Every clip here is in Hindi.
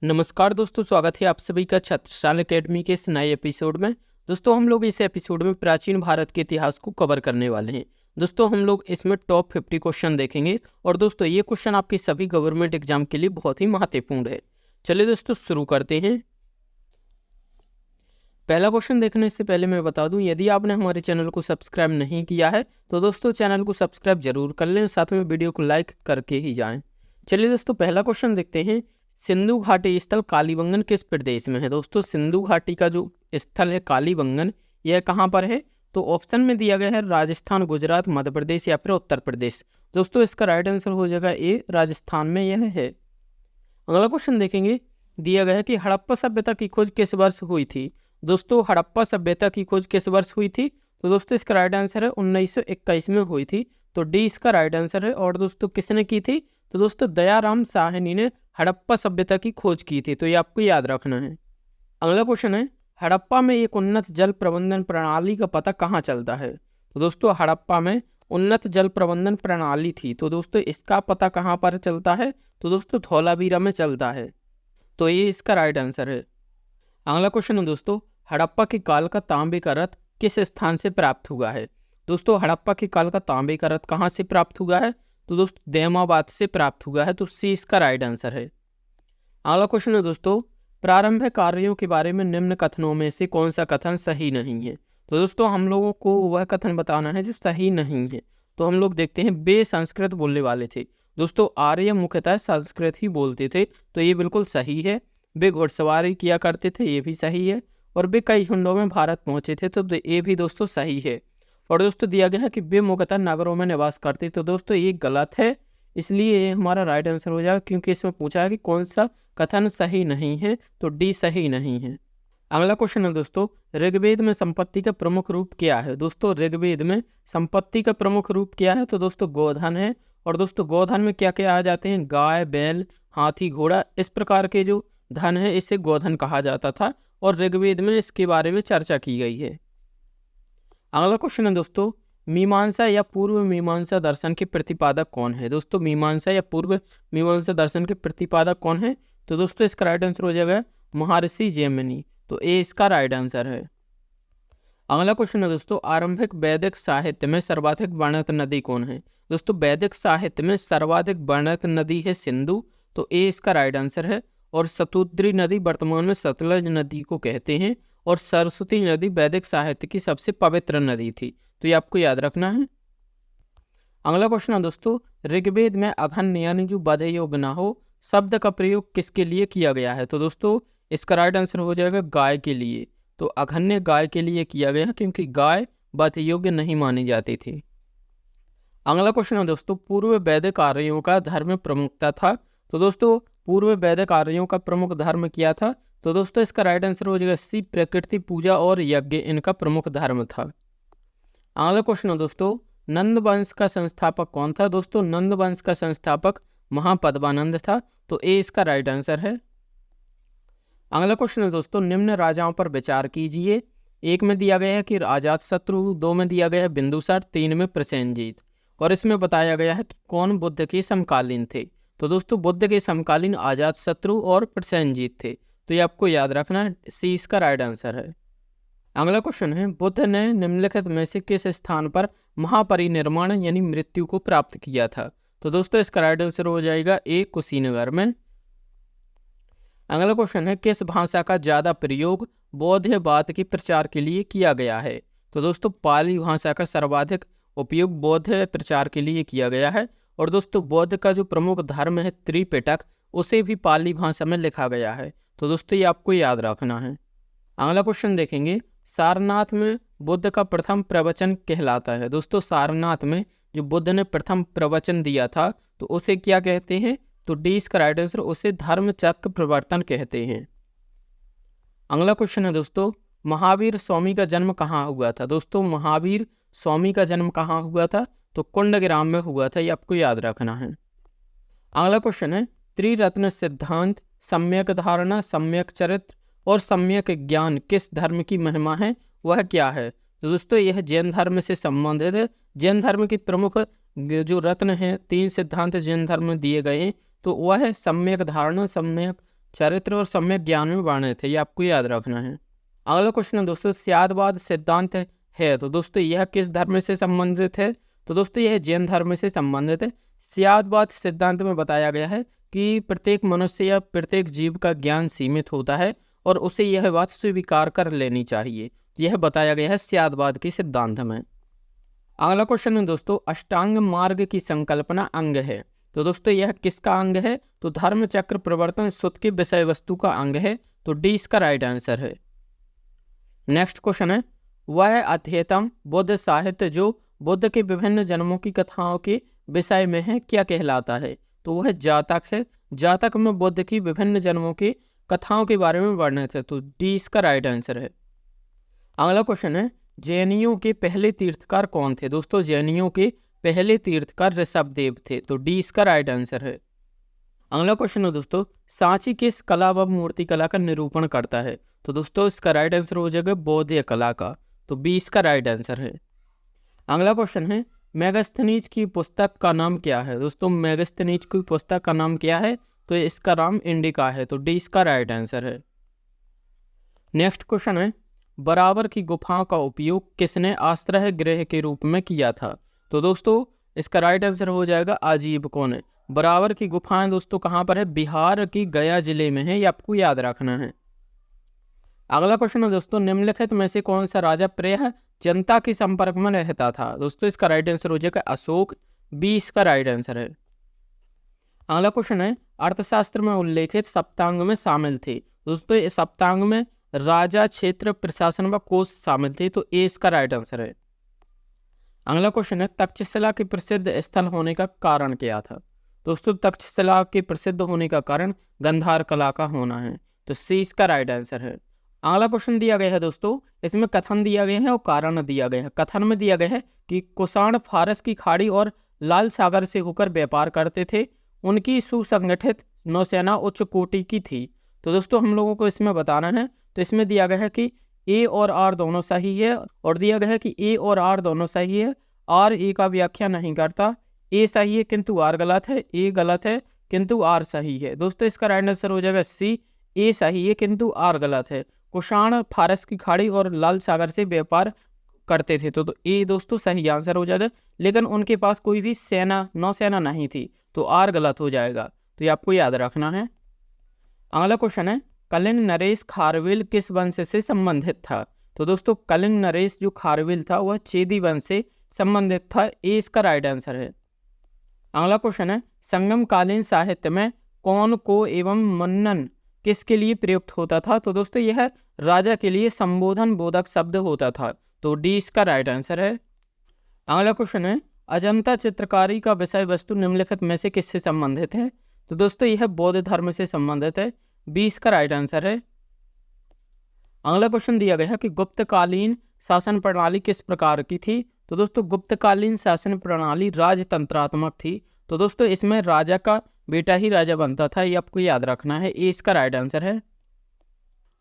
नमस्कार दोस्तों, स्वागत है आप सभी का छत्रसाल एकेडमी के इस नए एपिसोड में। दोस्तों हम लोग इस एपिसोड में प्राचीन भारत के इतिहास को कवर करने वाले हैं। दोस्तों हम लोग इसमें टॉप 50 क्वेश्चन देखेंगे और दोस्तों ये क्वेश्चन आपके सभी गवर्नमेंट एग्जाम के लिए बहुत ही महत्वपूर्ण है। चलिए दोस्तों शुरू करते हैं। पहला क्वेश्चन देखने से पहले मैं बता दूं, यदि आपने हमारे चैनल को सब्सक्राइब नहीं किया है तो दोस्तों चैनल को सब्सक्राइब जरूर कर लें, साथ में वीडियो को लाइक करके ही जाएं। चलिए दोस्तों पहला क्वेश्चन देखते हैं। सिंधु घाटी स्थल कालीबंगन किस प्रदेश में है? दोस्तों सिंधु घाटी का जो स्थल है कालीबंगन, यह कहाँ पर है? तो ऑप्शन में दिया गया है राजस्थान, गुजरात, मध्य प्रदेश या फिर उत्तर प्रदेश। दोस्तों इसका राइट आंसर हो जाएगा ए, राजस्थान में यह है। अगला क्वेश्चन देखेंगे। दिया गया है कि हड़प्पा सभ्यता की खोज किस वर्ष हुई थी? दोस्तों हड़प्पा सभ्यता की खोज किस वर्ष हुई थी? तो दोस्तों इसका राइट आंसर है 1921 में हुई थी, तो डी इसका राइट आंसर है। और दोस्तों किसने की थी? तो दोस्तों दयाराम साहनी ने हड़प्पा सभ्यता की खोज की थी, तो ये आपको याद रखना है। अगला क्वेश्चन है, हड़प्पा में एक उन्नत जल प्रबंधन प्रणाली का पता कहाँ चलता है? तो दोस्तों हड़प्पा में उन्नत जल प्रबंधन प्रणाली थी, तो दोस्तों इसका पता कहाँ पर चलता है? तो दोस्तों धौलावीरा में चलता है, तो ये इसका राइट आंसर है। अगला क्वेश्चन है दोस्तों, हड़प्पा के काल का तांबे का रथ किस स्थान से प्राप्त हुआ है? दोस्तों हड़प्पा के काल का तांबे का रथ कहाँ से प्राप्त हुआ है? तो दोस्तों दैमाबाद से प्राप्त हुआ है, तो सी इसका राइट आंसर है। अगला क्वेश्चन है दोस्तों, प्रारंभिक कार्यों के बारे में निम्न कथनों में से कौन सा कथन सही नहीं है? तो दोस्तों हम लोगों को वह कथन बताना है जो सही नहीं है। तो हम लोग देखते हैं, वे संस्कृत बोलने वाले थे। दोस्तों आर्य मुख्यतः संस्कृत ही बोलते थे, तो ये बिल्कुल सही है। वे घुड़सवारी किया करते थे, ये भी सही है। और वे कई झुंडों में भारत पहुंचे थे, तो ये भी दोस्तों सही है। और दोस्तों दिया गया है कि वे मुख्यतः नगरों में निवास करते, तो दोस्तों ये गलत है, इसलिए ये हमारा राइट आंसर हो जाएगा, क्योंकि इसमें पूछा है कि कौन सा कथन सही नहीं है, तो डी सही नहीं है। अगला क्वेश्चन है दोस्तों, ऋग्वेद में संपत्ति का प्रमुख रूप क्या है? दोस्तों ऋग्वेद में संपत्ति का प्रमुख रूप क्या है? तो दोस्तों गोधन है। और दोस्तों गोधन में क्या क्या आ जाते हैं? गाय, बैल, हाथी, घोड़ा, इस प्रकार के जो धन है इसे गोधन कहा जाता था, और ऋग्वेद में इसके बारे में चर्चा की गई है। अगला क्वेश्चन है दोस्तों, मीमांसा या पूर्व मीमांसा दर्शन के प्रतिपादक कौन है? दोस्तों मीमांसा या पूर्व मीमांसा दर्शन के प्रतिपादक कौन है? तो दोस्तों इसका राइट आंसर हो जाएगा महर्षि जैमिनी, तो ए इसका राइट आंसर है। अगला क्वेश्चन है दोस्तों, आरंभिक वैदिक साहित्य में सर्वाधिक वर्णित नदी कौन है? दोस्तों वैदिक साहित्य में सर्वाधिक वर्णित नदी है सिंधु, तो ए इसका राइट आंसर है। और सतुद्री नदी वर्तमान में सतलज नदी को कहते हैं, और सरस्वती नदी वैदिक साहित्य की सबसे पवित्र नदी थी, तो ये आपको याद रखना है। अगला क्वेश्चन है दोस्तों, ऋग्वेद में अघन्य यानी जो बध योग न हो शब्द का प्रयोग किसके लिए किया गया है? तो दोस्तों इसका राइट आंसर हो जाएगा गाय के लिए, तो अघन्य गाय के लिए किया गया, क्योंकि गाय वध योग्य नहीं मानी जाती थी। अगला क्वेश्चन है दोस्तों, पूर्व वैदिक आर्यों का धर्म प्रमुखता था? तो दोस्तों पूर्व वैदिक आर्यों का प्रमुख धर्म क्या था? तो दोस्तों इसका राइट आंसर हो जाएगा सी, प्रकृति पूजा और यज्ञ इनका प्रमुख धर्म था। अगला क्वेश्चन है दोस्तों, नंद वंश का संस्थापक कौन था? दोस्तों नंद वंश का संस्थापक महापद्मानंद था, तो ए इसका राइट आंसर है। अगला क्वेश्चन है दोस्तों, निम्न राजाओं पर विचार कीजिए। एक में दिया गया है कि अजातशत्रु, दो में दिया गया है बिंदुसार, तीन में प्रसेनजीत, और इसमें बताया गया है कि कौन बुद्ध के समकालीन थे? तो दोस्तों बुद्ध के समकालीन अजातशत्रु और प्रसेनजीत थे, तो ये आपको याद रखना है, सी इसका राइट आंसर है। अगला क्वेश्चन है, बुद्ध ने निम्नलिखित में से किस स्थान पर महापरिनिर्वाण यानी मृत्यु को प्राप्त किया था? तो दोस्तों इसका राइट आंसर हो जाएगा ए, कुशीनगर में। अगला क्वेश्चन है, किस भाषा का ज्यादा प्रयोग बौद्धवाद के प्रचार के लिए किया गया है? तो दोस्तों पाली भाषा का सर्वाधिक उपयोग बौद्ध प्रचार के लिए किया गया है। और दोस्तों बौद्ध का जो प्रमुख धर्म है त्रिपिटक, उसे भी पाली भाषा में लिखा गया है, तो दोस्तों ये आपको याद रखना है। अगला क्वेश्चन देखेंगे, सारनाथ में बुद्ध का प्रथम प्रवचन कहलाता है? दोस्तों सारनाथ में जो बुद्ध ने प्रथम प्रवचन दिया था, तो उसे क्या कहते हैं? तो डी इसका राइट आंसर, उसे धर्मचक्र प्रवर्तन कहते हैं। अगला क्वेश्चन है दोस्तों, महावीर स्वामी का जन्म कहाँ हुआ था? दोस्तों महावीर स्वामी का जन्म कहाँ हुआ था? तो कुंडग्राम में हुआ था, ये आपको याद रखना है। अगला क्वेश्चन है, त्रिरत्न सिद्धांत, सम्यक धारणा, सम्यक चरित्र और सम्यक ज्ञान किस धर्म की महिमा है? वह क्या है? तो दोस्तों यह जैन धर्म से संबंधित है। जैन धर्म की प्रमुख जो रत्न है, तीन सिद्धांत जैन धर्म में दिए गए हैं, तो वह है सम्यक धारणा, सम्यक चरित्र और सम्यक ज्ञान में वर्णित है, ये आपको याद रखना है। अगला क्वेश्चन है दोस्तों, स्यादवाद सिद्धांत है तो दोस्तों यह किस धर्म से संबंधित है? तो दोस्तों यह जैन धर्म से संबंधित है। स्यादवाद सिद्धांत में बताया गया है कि प्रत्येक मनुष्य या प्रत्येक जीव का ज्ञान सीमित होता है और उसे यह बात स्वीकार कर लेनी चाहिए। यह बताया गया है स्यादवाद के सिद्धांत में। अगला क्वेश्चन है दोस्तों, अष्टांग मार्ग की संकल्पना अंग है तो दोस्तों यह किसका अंग है? तो धर्म चक्र प्रवर्तन सूत्र की विषय वस्तु का अंग है, तो डी इसका राइट आंसर है। नेक्स्ट क्वेश्चन है, वह अध्येतम बुद्ध साहित्य जो बुद्ध के विभिन्न जन्मों की कथाओं के विषय में है क्या कहलाता है? तो वह जातक है। जातक में बुद्ध की विभिन्न जन्मों की कथाओं के बारे में वर्णित है, तो डी इसका राइट आंसर है। अगला क्वेश्चन है, जैनियों के पहले तीर्थकार कौन थे? दोस्तों जैनियों के पहले तीर्थकार ऋषभदेव थे, तो डी इसका राइट आंसर है। अगला क्वेश्चन है दोस्तों, सांची किस कला व मूर्ति कला का निरूपण करता है? तो दोस्तों इसका राइट आंसर हो जाएगा बौद्ध कला का, तो बी इसका राइट आंसर है। अगला क्वेश्चन है, मेगास्थनीज की पुस्तक का नाम क्या है? दोस्तों मेगास्थनीज की पुस्तक का नाम क्या है? तो इसका नाम इंडिका है, तो डी इसका राइट आंसर है। नेक्स्ट क्वेश्चन है, बराबर की गुफाओं का उपयोग किसने आश्रय गृह के रूप में किया था? तो दोस्तों इसका राइट आंसर हो जाएगा आजीविकों ने। बराबर की गुफाएं दोस्तों कहाँ पर है? बिहार की गया जिले में है, ये आपको याद रखना है। अगला क्वेश्चन है दोस्तों, निम्नलिखित में से कौन सा राजा प्रायः जनता के संपर्क में रहता था? दोस्तों इसका राइट आंसर हो जाएगा अशोक, बी इसका राइट आंसर है। अगला क्वेश्चन है, अर्थशास्त्र में उल्लेखित सप्तांग में शामिल थे। दोस्तों इस सप्तांग में राजा, क्षेत्र, प्रशासन व कोष शामिल थे, तो ए इसका राइट आंसर है। अगला क्वेश्चन है, तक्षशिला के प्रसिद्ध स्थल होने का कारण क्या था? दोस्तों तक्षशिला के प्रसिद्ध होने का कारण गंधार कला का होना है, तो सी इसका राइट आंसर है। अगला क्वेश्चन दिया गया है दोस्तों, इसमें कथन दिया गया है और कारण दिया गया है। कथन में दिया गया है कि कुषाण फारस की खाड़ी और लाल सागर से होकर व्यापार करते थे, उनकी सुसंगठित नौसेना उच्च कोटि की थी। तो दोस्तों हम लोगों को इसमें बताना है, तो इसमें दिया गया है कि ए और आर दोनों सही है, और दिया गया है कि ए और आर दोनों सही है, आर ए का व्याख्या नहीं करता, ए सही है किंतु आर गलत है, ए गलत है किंतु आर सही है। दोस्तों इसका राइट आंसर हो जाएगा सी, ए सही है किंतु आर गलत है। कुषाण फारस की खाड़ी और लाल सागर से व्यापार करते थे, तो ए दोस्तों सही आंसर हो जाएगा, लेकिन उनके पास कोई भी नौसेना नहीं थी, तो आर गलत हो जाएगा, तो ये आपको याद रखना है। अगला क्वेश्चन है, कलिंग नरेश खारवेल किस वंश से संबंधित था? तो दोस्तों कलिंग नरेश जो खारवेल था वह चेदी वंश से संबंधित था, ए इसका राइट आंसर है। अगला क्वेश्चन है, संगमकालीन साहित्य में कौन को एवं मन्नन किसके लिए प्रयुक्त होता था? तो दोस्तों यह राजा के लिए संबोधन बोधक शब्द होता था, तो डी इसका राइट आंसर है। अगला क्वेश्चन है, अजंता चित्रकारी का विषय वस्तु निम्नलिखित में से किससे संबंधित है? तो दोस्तों यह बौद्ध धर्म से संबंधित है, बी इसका राइट आंसर है। अगला क्वेश्चन दिया गया है कि गुप्तकालीन शासन प्रणाली किस प्रकार की थी? तो दोस्तों गुप्तकालीन शासन प्रणाली राजतंत्रात्मक थी, तो दोस्तों इसमें राजा का बेटा ही राजा बनता था, ये आपको याद रखना है, ए इसका राइट आंसर है।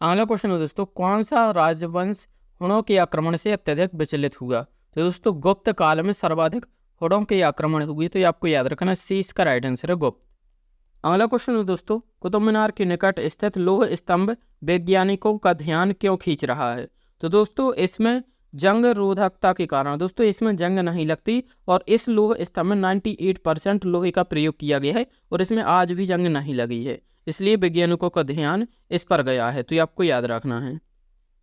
अगला क्वेश्चन है दोस्तों, कौन सा राजवंश हुणों के आक्रमण से अत्यधिक विचलित हुआ? तो दोस्तों गुप्त काल में सर्वाधिक हुणों के आक्रमण हुए, तो ये आपको याद रखना है, सी इसका राइट आंसर है गुप्त। अगला क्वेश्चन है दोस्तों, कुतुब मीनार के निकट स्थित लौह स्तंभ वैज्ञानिकों का ध्यान क्यों खींच रहा है? तो दोस्तों इसमें जंग रोधकता के कारण दोस्तों इसमें जंग नहीं लगती, और इस लौह स्तंभ में 98% लोहे का प्रयोग किया गया है, और इसमें आज भी जंग नहीं लगी है, इसलिए वैज्ञानिकों का ध्यान इस पर गया है, तो ये आपको याद रखना है।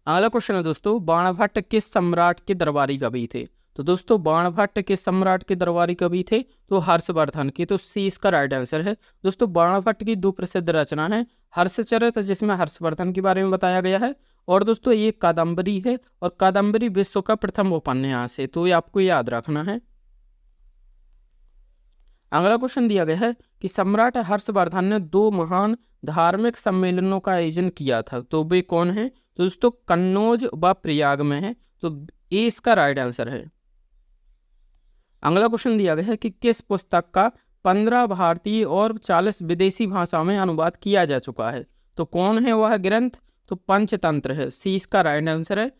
अगला क्वेश्चन है दोस्तों, बाणभट्ट किस सम्राट के दरबारी कवि थे? तो दोस्तों बाणभट्ट किस सम्राट के दरबारी कवि थे? तो हर्षवर्धन के, तो सी इसका राइट आंसर है। दोस्तों बाणभट्ट की दो प्रसिद्ध रचना है, हर्षचरित जिसमें हर्षवर्धन के बारे में बताया गया है, और दोस्तों ये कादम्बरी है, और कादम्बरी विश्व का प्रथम उपन्यास है, तो ये आपको याद रखना है। अगला क्वेश्चन दिया गया है कि सम्राट हर्षवर्धन ने 2 महान धार्मिक सम्मेलनों का आयोजन किया था, तो वे कौन है? तो दोस्तों कन्नौज व प्रयाग में है, तो ए इसका राइट आंसर है। अगला क्वेश्चन दिया गया है कि किस पुस्तक का 15 भारतीय और 40 विदेशी भाषाओं में अनुवाद किया जा चुका है? तो कौन है वह ग्रंथ? तो पंचतंत्र है, सी इसका राइट आंसर है।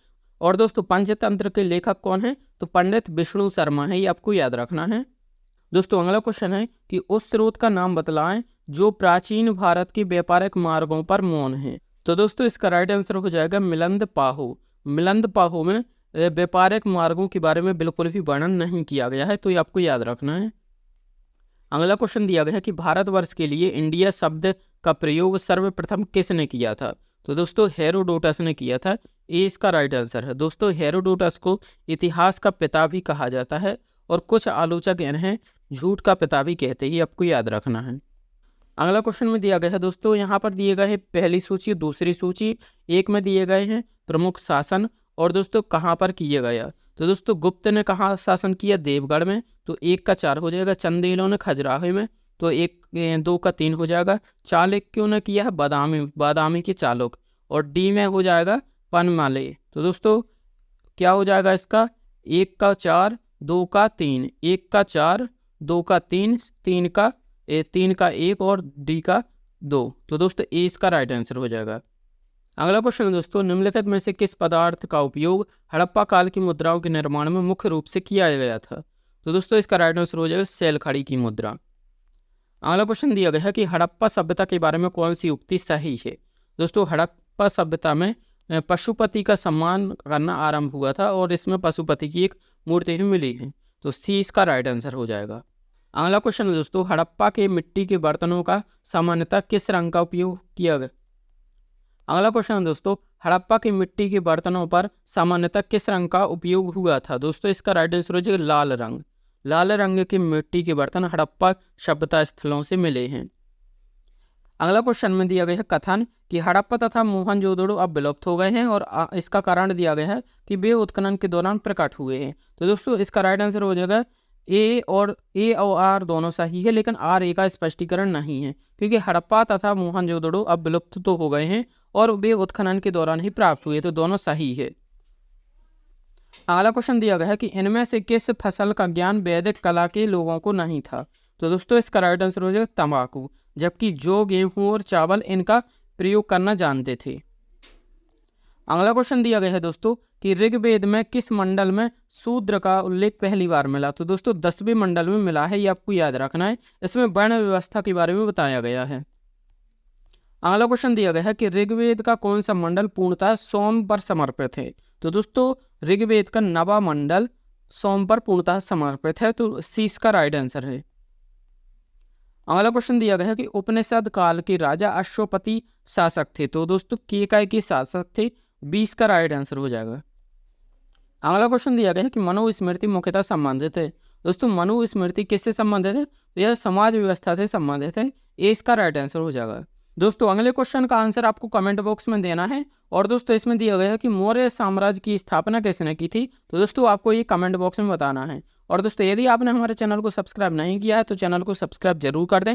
और दोस्तों पंचतंत्र के लेखक कौन है? तो पंडित विष्णु शर्मा है, ये आपको याद रखना है। दोस्तों अगला क्वेश्चन है कि उस स्रोत का नाम बतलाएं जो प्राचीन भारत के व्यापारिक मार्गों पर मौन है। तो दोस्तों इसका राइट आंसर हो जाएगा मिलिंद पाहो। मिलिंद पाहो में व्यापारिक मार्गों के बारे में बिल्कुल भी वर्णन नहीं किया गया है, तो ये आपको याद रखना है। अगला क्वेश्चन दिया गया है कि भारतवर्ष के लिए इंडिया शब्द का प्रयोग सर्वप्रथम किसने किया था। तो दोस्तों हेरोडोटस ने किया था, ये इसका राइट आंसर है। दोस्तों हेरोडोटस को इतिहास का पिता भी कहा जाता है और कुछ आलोचक इन्हें झूठ का पिता भी कहते हैं, आपको याद रखना है। अगला क्वेश्चन में दिया गया है दोस्तों, यहाँ पर दिए गए हैं पहली सूची, दूसरी सूची, एक में दिए गए हैं प्रमुख शासन और दोस्तों कहाँ पर किया गया। तो दोस्तों गुप्त ने कहाँ शासन किया, देवगढ़ में, तो 1 का 4 हो जाएगा। चंदेलों ने खजुराहो में, तो 2 का 3 हो जाएगा। चालुक्यों ने किया है बादामी के चालुक, और डी में हो जाएगा पनमाले। तो दोस्तों क्या हो जाएगा इसका, 1 का 4 2 का 3, 1 का 4 2 का 3, 3 का 1 और डी का 2। तो दोस्तों ए इसका राइट आंसर हो जाएगा। अगला क्वेश्चन दोस्तों, निम्नलिखित में से किस पदार्थ का उपयोग हड़प्पा काल की मुद्राओं के निर्माण में मुख्य रूप से किया गया था। तो दोस्तों इसका राइट आंसर हो जाएगा सैलखड़ी की मुद्रा। अगला क्वेश्चन दिया गया है कि हड़प्पा सभ्यता के बारे में कौन सी उक्ति सही है। दोस्तों हड़प्पा सभ्यता में पशुपति का सम्मान करना आरंभ हुआ था और इसमें पशुपति की एक मूर्ति भी मिली है, तो सी इसका राइट आंसर हो जाएगा। अगला क्वेश्चन दोस्तों, हड़प्पा के मिट्टी के बर्तनों का सामान्यतः किस रंग का उपयोग किया गया। अगला क्वेश्चन दोस्तों, हड़प्पा की मिट्टी के बर्तनों पर सामान्यतः किस रंग का उपयोग हुआ था। दोस्तों इसका राइट आंसर हो जाएगा लाल रंग। लाल रंग की मिट्टी के बर्तन हड़प्पा सभ्यता स्थलों से मिले हैं। अगला क्वेश्चन में दिया गया है कथन कि हड़प्पा तथा मोहनजोदड़ो अब विलुप्त हो गए हैं और इसका कारण दिया गया है कि वे उत्खनन के दौरान प्रकट हुए हैं। तो दोस्तों इसका राइट आंसर हो जाएगा ए और आर दोनों सही है, लेकिन आर ए का स्पष्टीकरण नहीं है, क्योंकि हड़प्पा तथा मोहनजोदड़ो अब विलुप्त तो हो गए हैं और वे उत्खनन के दौरान ही प्राप्त हुए, तो दोनों सही है। अगला क्वेश्चन दिया गया है कि इनमें से किस फसल का ज्ञान वैदिक कला के लोगों को नहीं था। तो दोस्तों इसका राइट आंसर हो जाएगा तंबाकू, जबकि जो गेहूं और चावल इनका प्रयोग करना जानते थे। अगला क्वेश्चन दिया गया है दोस्तों कि ऋग्वेद में किस मंडल में शूद्र का उल्लेख पहली बार मिला। तो दोस्तों 10वें मंडल में मिला है, ये आपको याद रखना है। इसमें वर्ण व्यवस्था के बारे में बताया गया है। अगला क्वेश्चन दिया गया है कि ऋग्वेद का कौन सा मंडल पूर्णतः सोम पर समर्पित है। तो दोस्तों ऋग्वेद का 9वां मंडल सोम पर पूर्णतः समर्पित है, तो सी इसका राइट आंसर है। अगला क्वेश्चन दिया गया है कि उपनिषद काल के राजा अश्वपति शासक थे। तो दोस्तों केकय के शासक थे, 20 का राइट आंसर हो जाएगा। अगला क्वेश्चन दिया गया है कि मनुस्मृति मुख्यतः संबंधित है। दोस्तों मनुस्मृति किससे संबंधित है, तो यह समाज व्यवस्था से संबंधित है, ये इसका राइट आंसर हो जाएगा। दोस्तों अगले क्वेश्चन का आंसर आपको कमेंट बॉक्स में देना है। और दोस्तों इसमें दिया गया है कि मौर्य साम्राज्य की स्थापना किसने की थी। तो दोस्तों आपको ये कमेंट बॉक्स में बताना है। और दोस्तों यदि आपने हमारे चैनल को सब्सक्राइब नहीं किया है तो चैनल को सब्सक्राइब जरूर कर दें